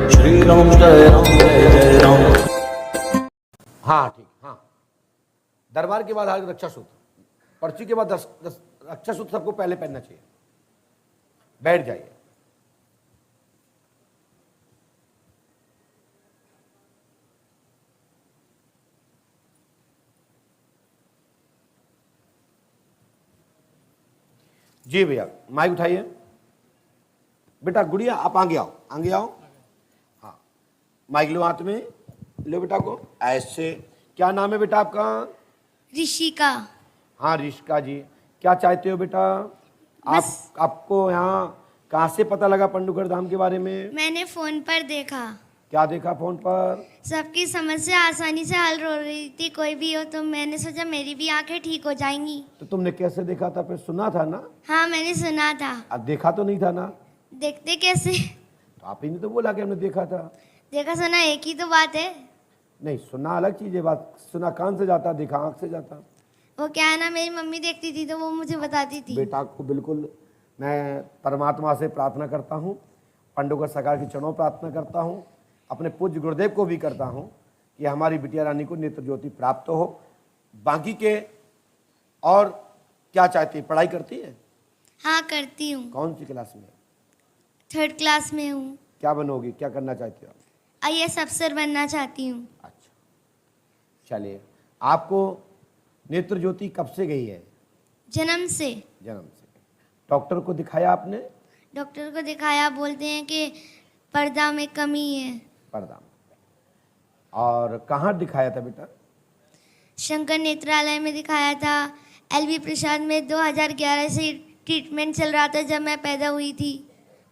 श्री राम जय राम जय जय राम। हाँ ठीक, हाँ। दरबार के बाद आगे रक्षा सूत्र, पर्ची के बाद रक्षा सूत्र सबको पहले पहनना चाहिए। बैठ जाइए। जी भैया, माइक उठाइए। बेटा गुड़िया आप आगे आओ, आगे आओ। हाँ, माइक लो हाथ में, लो बेटा को ऐसे। क्या नाम है बेटा आपका? ऋषिका। हाँ ऋषिका जी, क्या चाहते हो बेटा? आपको यहाँ कहाँ से पता लगा पंडुगढ़ धाम के बारे में? मैंने फोन पर देखा। क्या देखा फोन पर? सबकी समस्या आसानी से हल हो रही थी, कोई भी हो, तो मैंने सोचा मेरी भी आंखें ठीक हो जाएंगी। तो तुमने कैसे देखा था? फिर सुना था ना? हाँ मैंने सुना था। अब देखा तो नहीं था ना? देखते कैसे? तो आप ही ने तो बोला कि हमने देखा था। देखा सुना एक ही तो बात है। नहीं, सुना अलग चीज है, बात सुना कान से जाता, देखा आंख से जाता। वो क्या है ना, मेरी मम्मी देखती थी तो वो मुझे बताती थी। बेटा को बिल्कुल मैं परमात्मा से प्रार्थना करता हूँ, पंडुगढ़ सरकार की चरणों प्रार्थना करता हूँ, अपने पूज्य गुरुदेव को भी करता हूँ कि हमारी बिटिया रानी को नेत्र ज्योति प्राप्त हो। बाकी के और क्या चाहती है? पढ़ाई करती है? हाँ करती हूँ। कौन सी क्लास में? 3rd क्लास में हूँ। क्या बनोगी, क्या करना चाहती हो? IAS अफसर बनना चाहती हूँ। अच्छा, चलिए। आपको नेत्र ज्योति कब से गई है? जन्म से। जन्म से। डॉक्टर को दिखाया आपने? डॉक्टर को दिखाया, बोलते हैं कि पर्दा में कमी है। पर्दा में। और कहाँ दिखाया था बेटा? शंकर नेत्रालय में दिखाया था। LV प्रसाद में 2011 से ट्रीटमेंट चल रहा था, जब मैं पैदा हुई थी,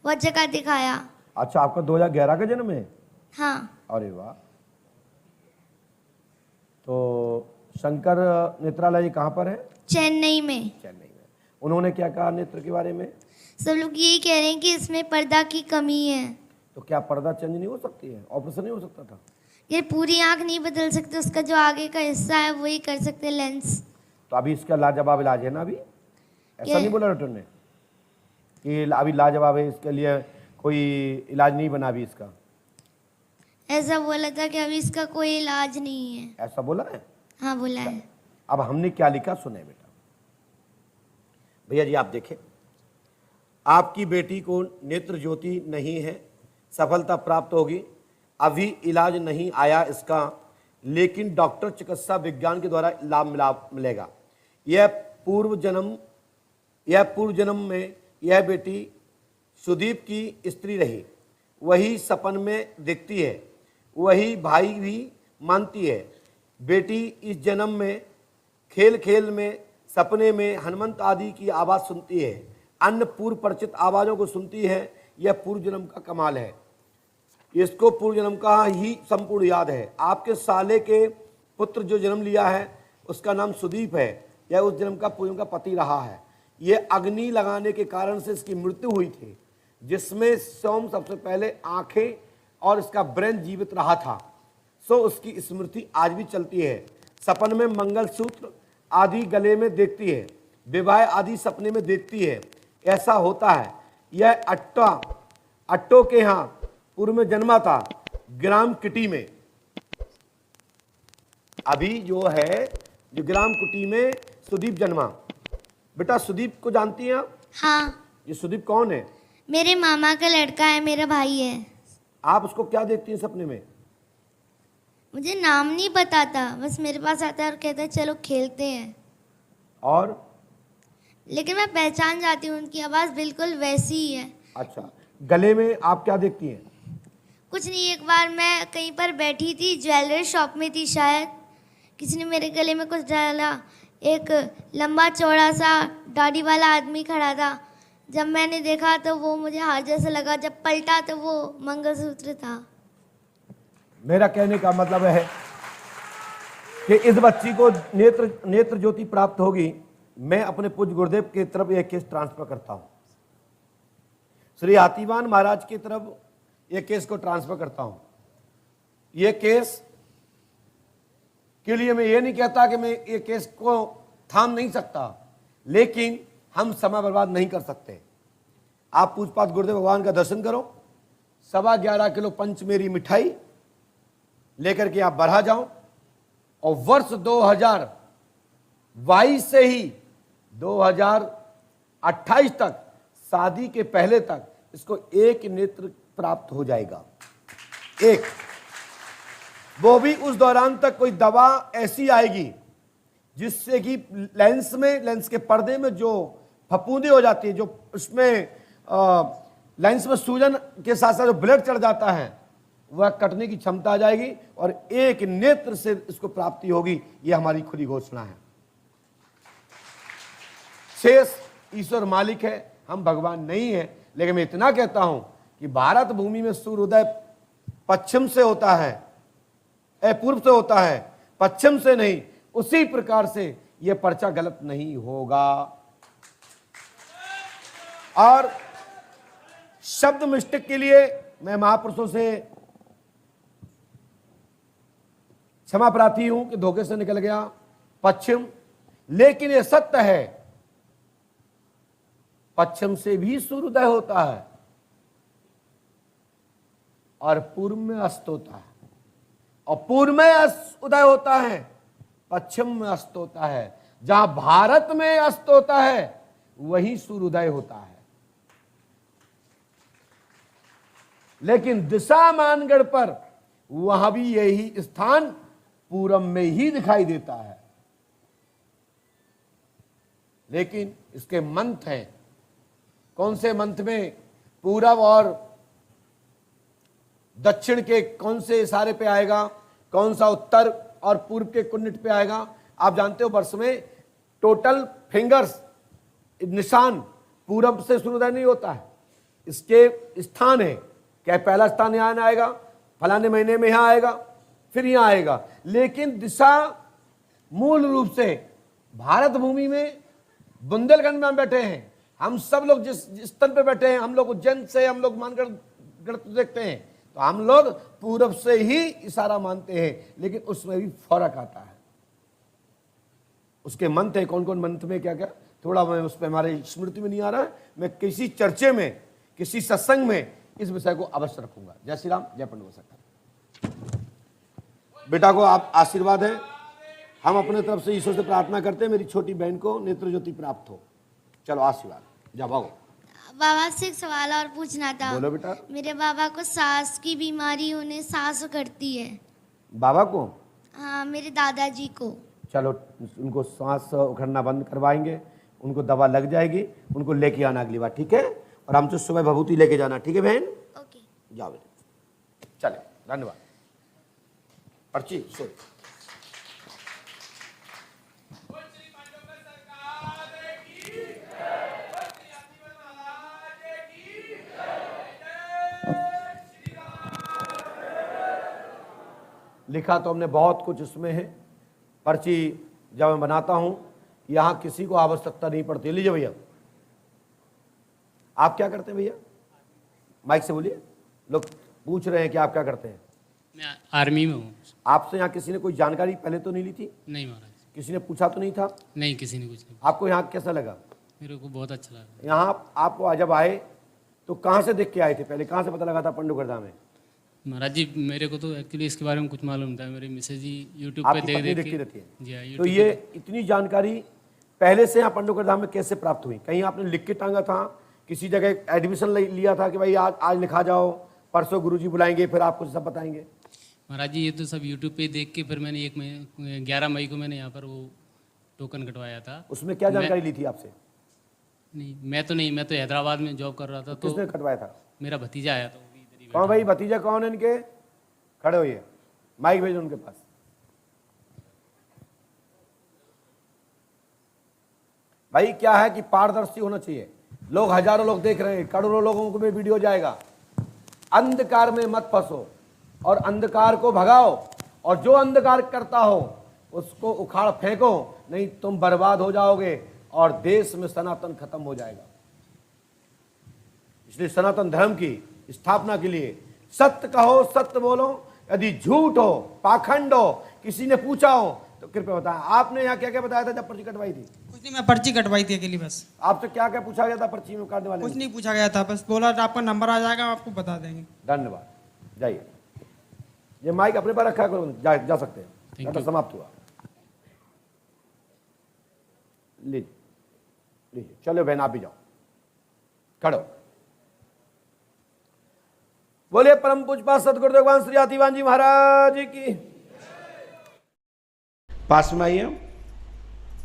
वह जगह दिखाया। अच्छा, आपका 2011 का जन्म है? हाँ। अरे वाह। तो शंकर नेत्रालय कहाँ पर है? चेन्नई में। चेन्नई में। उन्होंने क्या कहा नेत्र के बारे में? सब लोग यही कह रहे हैं कि इसमें पर्दा की कमी है। तो क्या पर्दा चेंज नहीं हो सकती है? ऑपरेशन नहीं हो सकता था? ये पूरी आंख नहीं बदल सकते, उसका जो आगे का हिस्सा है वही कर सकते, लेंस। तो अभी इसका लाजवाब इलाज है ना? अभी ऐसा नहीं बोला डॉक्टर ने कि अभी लाजवाब है, इसके लिए कोई इलाज नहीं बना अभी इसका? ऐसा बोला था कि अभी इसका कोई इलाज नहीं है। ऐसा बोला है? हाँ बोला है। अब हमने क्या लिखा सुने बेटा। भैया जी आप देखें, आपकी बेटी को नेत्र ज्योति नहीं है, सफलता प्राप्त होगी, अभी इलाज नहीं आया इसका, लेकिन डॉक्टर चिकित्सा विज्ञान के द्वारा लाभ मिलेगा। यह पूर्व जन्म में यह बेटी सुदीप की स्त्री रही, वही सपन में दिखती है, वही भाई भी मानती है। बेटी इस जन्म में खेल खेल में सपने में हनुमंत आदि की आवाज़ सुनती है, अन्य पूर्व परिचित आवाज़ों को सुनती है। यह पूर्व जन्म का कमाल है, इसको पूर्व जन्म का ही संपूर्ण याद है। आपके साले के पुत्र जो जन्म लिया है उसका नाम सुदीप है, यह उस जन्म का पूर्व का पति रहा है। यह अग्नि लगाने के कारण से इसकी मृत्यु हुई थी, जिसमें सोम सबसे पहले आंखें और इसका ब्रेन जीवित रहा था, सो उसकी स्मृति आज भी चलती है। सपन में मंगलसूत्र आदि गले में देखती है, विवाह आदि सपने में देखती है, ऐसा होता है। यह अट्टो के यहाँ पूर्व में जन्मा था, ग्राम किटी में। अभी जो है जो ग्राम कुटी में सुदीप जन्मा। बेटा सुदीप को जानती हैं आप? हाँ। ये सुदीप कौन है? मेरे मामा का लड़का है, मेरा भाई है। आप उसको क्या देखती हैं सपने में? मुझे नाम नहीं पता था, बस मेरे पास आता है और कहता है चलो खेलते हैं। और लेकिन मैं पहचान जाती हूँ, उनकी आवाज़ बिल्कुल वैसी ही है। अच्छा, गले में आप क्या देखती हैं? कुछ नहीं, एक बार मैं कहीं पर बैठी थी, ज्वेलरी शॉप में थी शायद, किसी ने मेरे गले में कुछ डाला। एक लंबा चौड़ा सा दाढ़ी वाला आदमी खड़ा था, जब मैंने देखा तो वो मुझे हार जैसा लगा, जब पलटा तो वो मंगलसूत्र था। मेरा कहने का मतलब है कि इस बच्ची को नेत्र ज्योति प्राप्त होगी। मैं अपने पूज्य गुरुदेव की तरफ यह केस ट्रांसफर करता हूं, श्री हाथीवान महाराज की तरफ यह केस को ट्रांसफर करता हूं। यह केस के लिए मैं ये नहीं कहता कि मैं ये केस को थाम नहीं सकता, लेकिन हम समय बर्बाद नहीं कर सकते। आप पूजपाठ गुरुदेव भगवान का दर्शन करो, 11.25 किलो पंचमेरी मिठाई लेकर के आप बढ़ा जाओ और वर्ष 2022 से ही 2028 तक, शादी के पहले तक इसको एक नेत्र प्राप्त हो जाएगा, एक। वो भी उस दौरान तक कोई दवा ऐसी आएगी जिससे कि लेंस के पर्दे में जो फफूंदी हो जाती है, जो उसमें लेंस में सूजन के साथ साथ जो ब्लड चढ़ जाता है, वह कटने की क्षमता आ जाएगी और एक नेत्र से इसको प्राप्ति होगी। यह हमारी खुली घोषणा है। शेष ईश्वर मालिक है, हम भगवान नहीं है। लेकिन मैं इतना कहता हूं कि भारत भूमि में सूर्योदय पश्चिम से होता है, पूर्व से होता है, पश्चिम से नहीं। उसी प्रकार से यह पर्चा गलत नहीं होगा। और शब्द मिस्टेक के लिए मैं महापुरुषों से क्षमा प्रार्थी हूं कि धोखे से निकल गया पश्चिम, लेकिन यह सत्य है, पश्चिम से भी सूर्योदय होता है और पूर्व में अस्त होता है, और पूर्व में उदय होता है, पश्चिम में अस्त होता है। जहां भारत में अस्त होता है वहीं सूर्योदय होता है। लेकिन दिशा मानगढ़ पर वहां भी यही स्थान पूरब में ही दिखाई देता है। लेकिन इसके मंथ हैं, कौन से मंथ में पूरब और दक्षिण के कौन से इशारे पे आएगा, कौन सा उत्तर और पूर्व के कुंडट पे आएगा। आप जानते हो वर्ष में टोटल फिंगर्स निशान पूरब से सूर्योदय नहीं होता है, इसके स्थान है। क्या पहला स्थान यहां आएगा, फलाने महीने में यहां आएगा, फिर यहां आएगा। लेकिन दिशा मूल रूप से भारत भूमि में बुंदेलखंड में हम बैठे हैं, हम सब लोग जिस स्थल पे बैठे हैं, हम लोग उज्जैन से, हम लोग मानगढ़ देखते हैं, तो हम लोग पूरब से ही इशारा मानते हैं। लेकिन उसमें भी फर्क आता है। उसके मंत्र है, कौन कौन मंत्र में क्या क्या, थोड़ा मैं उस पर हमारे स्मृति में नहीं आ रहा है। मैं किसी चर्चे में, किसी सत्संग में इस विषय को अवश्य रखूंगा। जय श्री राम, जय पंडित वसंत। बेटा को आप आशीर्वाद है, हम अपने तरफ से ईश्वर से प्रार्थना करते हैं मेरी छोटी बहन को नेत्र ज्योति प्राप्त हो। चलो आशीर्वाद, जा भागो। बाबा से एक सवाल और पूछना था। बोलो बेटा। मेरे बाबा को सांस की बीमारी, उन्हें सांस उखड़ती है। बाबा को? हाँ, मेरे दादाजी को। चलो उनको सांस उखड़ना बंद करवाएंगे, उनको दवा लग जाएगी, उनको लेके आना अगली बार, ठीक है? और हमसे सुबह भभूति लेके जाना, ठीक है बहन? ओके, जाओ बेटा। चले, धन्यवाद। पर्ची सो। लिखा तो हमने बहुत कुछ इसमें है। पर्ची जब मैं बनाता हूं, यहां किसी को आवश्यकता नहीं पड़ती। लीजिए भैया, आप क्या करते हैं भैया? माइक से बोलिए, लोग पूछ रहे हैं कि आप क्या करते हैं। मैं आर्मी में हूँ। आपसे यहाँ किसी ने कोई जानकारी पहले तो नहीं ली थी? नहीं महाराज। किसी ने पूछा तो नहीं था? नहीं, किसी ने कुछ नहीं। आपको यहाँ कैसा लगा? मेरे को बहुत अच्छा लगा। यहाँ आप जब आए तो कहाँ से देख के आए थे? पहले कहाँ से पता लगा था पंडुगढ़ में? महाराज जी, मेरे को तो एक्चुअली इसके बारे में कुछ मालूम था। मेरी मिसेज जी यूट्यूब पे आपकी देख पत्नी देख देखती के। रहती है? जी हाँ, तो यूट्यूब ये इतनी जानकारी पहले से यहाँ पंडुगढ़ धाम में कैसे प्राप्त हुई? कहीं आपने लिख के टांगा था, किसी जगह एडमिशन लिया था कि भाई आज लिखा जाओ, परसों गुरुजी बुलाएंगे, फिर आपको सब बताएंगे? महाराज जी, ये तो सब यूट्यूब पे देख के फिर मैंने 11 मई को मैंने यहाँ पर वो टोकन कटवाया था। उसमें क्या जानकारी ली थी आपसे? नहीं, मैं तो नहीं, मैं तो हैदराबाद में जॉब कर रहा था। तो किसने कटवाया था? मेरा भतीजा आया था, वो भी इधर ही कौन बैठा। भाई भतीजा कौन है इनके? खड़े होइए, माइक भेजो उनके पास। भाई क्या है कि पारदर्शी होना चाहिए। लोग हजारों लोग देख रहे हैं, करोड़ों लोगों को भी वीडियो जाएगा। अंधकार में मत फंसो और अंधकार को भगाओ, और जो अंधकार करता हो उसको उखाड़ फेंको, नहीं तुम बर्बाद हो जाओगे और देश में सनातन खत्म हो जाएगा। इसलिए सनातन धर्म की स्थापना के लिए सत्य कहो, सत्य बोलो। यदि झूठ हो, पाखंड हो, किसी ने पूछा हो तो कृपया बताएं। आपने यहाँ क्या क्या बताया था जब पर्ची कटवाई थी? नहीं, मैं पर्ची कटवाई थी अकेली बस। आपसे क्या क्या पूछा गया था पर्ची में काटने वाले कुछ ने? नहीं पूछा गया था, बस बोला आपका नंबर आ जाएगा, हम आपको बता देंगे। धन्यवाद, जाइए। ये माइक अपने पर रखा करो, जा सकते हैं। नाटक समाप्त हुआ। लीजिए लीजिए, चलो बहन आप भी जाओ, खड़ो। बोलिए परम पूज्य सतगुरुदेव भगवान श्री आतिवान जी महाराज की। पास में आइए,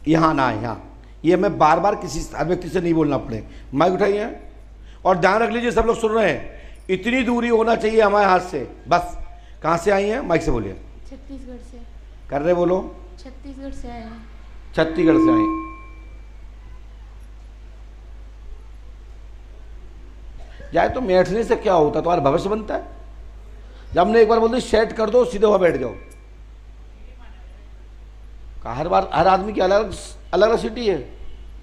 यहाँ ना आए, यहाँ। ये मैं बार बार किसी व्यक्ति से नहीं बोलना पड़े। माइक उठाइए और ध्यान रख लीजिए, सब लोग सुन रहे हैं, इतनी दूरी होना चाहिए हमारे हाथ से बस। कहाँ से आई हैं? माइक से बोलिए। छत्तीसगढ़ से। कर रहे बोलो। छत्तीसगढ़ से आए हैं। छत्तीसगढ़ से आए। जाए तो बैठने से क्या होता, तुम्हारा भविष्य बनता है। जब हमने एक बार बोल दी सेट कर दो, सीधे वहां बैठ जाओ। हर बार हर आदमी की अलग अलग सिटी है।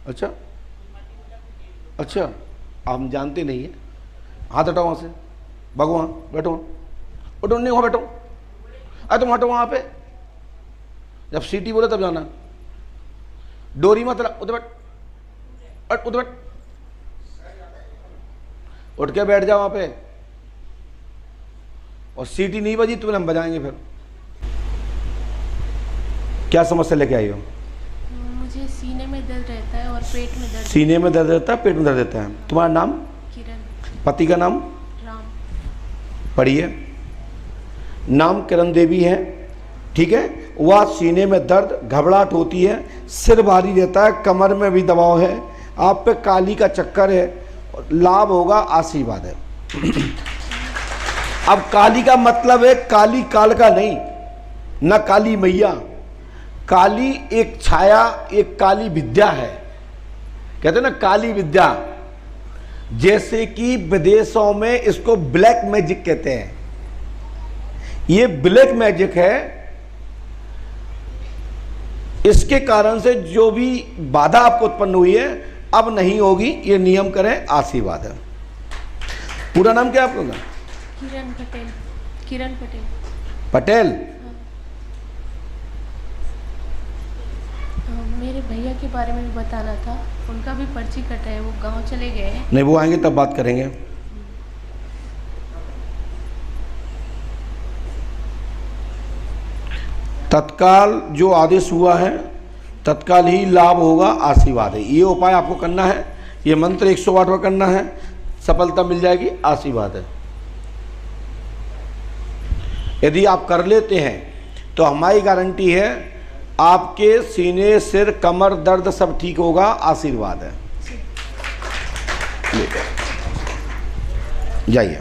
अच्छा अच्छा, हम जानते नहीं है। हाथ हटाओ वहां से, भागो वहां बैठो, उठो नहीं, वहां बैठो। अरे तुम हटो वहां पे, जब सीटी बोले तब जाना। डोरी मत उधर बैठ, उधर बैठ, उठ के बैठ जाओ वहां पे। और सीटी नहीं बजी तो हम बजाएंगे फिर। क्या समस्या लेके आई हो? मुझे सीने में दर्द रहता है और पेट में दर्द। सीने में दर्द रहता है, पेट में दर्द रहता है। तुम्हारा नाम? किरण। पति का नाम? राम। पढ़िए। नाम किरण देवी है, ठीक है। वह सीने में दर्द, घबराहट होती है, सिर भारी रहता है, कमर में भी दबाव है, आप पे काली का चक्कर है, लाभ होगा, आशीर्वाद है। अब काली का मतलब है काली काल का नहीं, न काली मैया। काली एक छाया, एक काली विद्या है। कहते हैं ना काली विद्या, जैसे कि विदेशों में इसको ब्लैक मैजिक कहते हैं। ये ब्लैक मैजिक है। इसके कारण से जो भी बाधा आपको उत्पन्न हुई है अब नहीं होगी, ये नियम करें, आशीर्वाद है। पूरा नाम क्या है आपका? किरण पटेल। किरण पटेल। पटेल। मेरे भैया के बारे में भी बताना था, उनका भी पर्ची कटा है, वो गांव चले गए हैं। नहीं, वो आएंगे तब बात करेंगे। तत्काल जो आदेश हुआ है तत्काल ही लाभ होगा, आशीर्वाद है। ये उपाय आपको करना है, ये मंत्र 108 बार करना है, सफलता मिल जाएगी, आशीर्वाद है। यदि आप कर लेते हैं तो हमारी गारंटी है आपके सीने, सिर, कमर दर्द सब ठीक होगा, आशीर्वाद है। जाइए।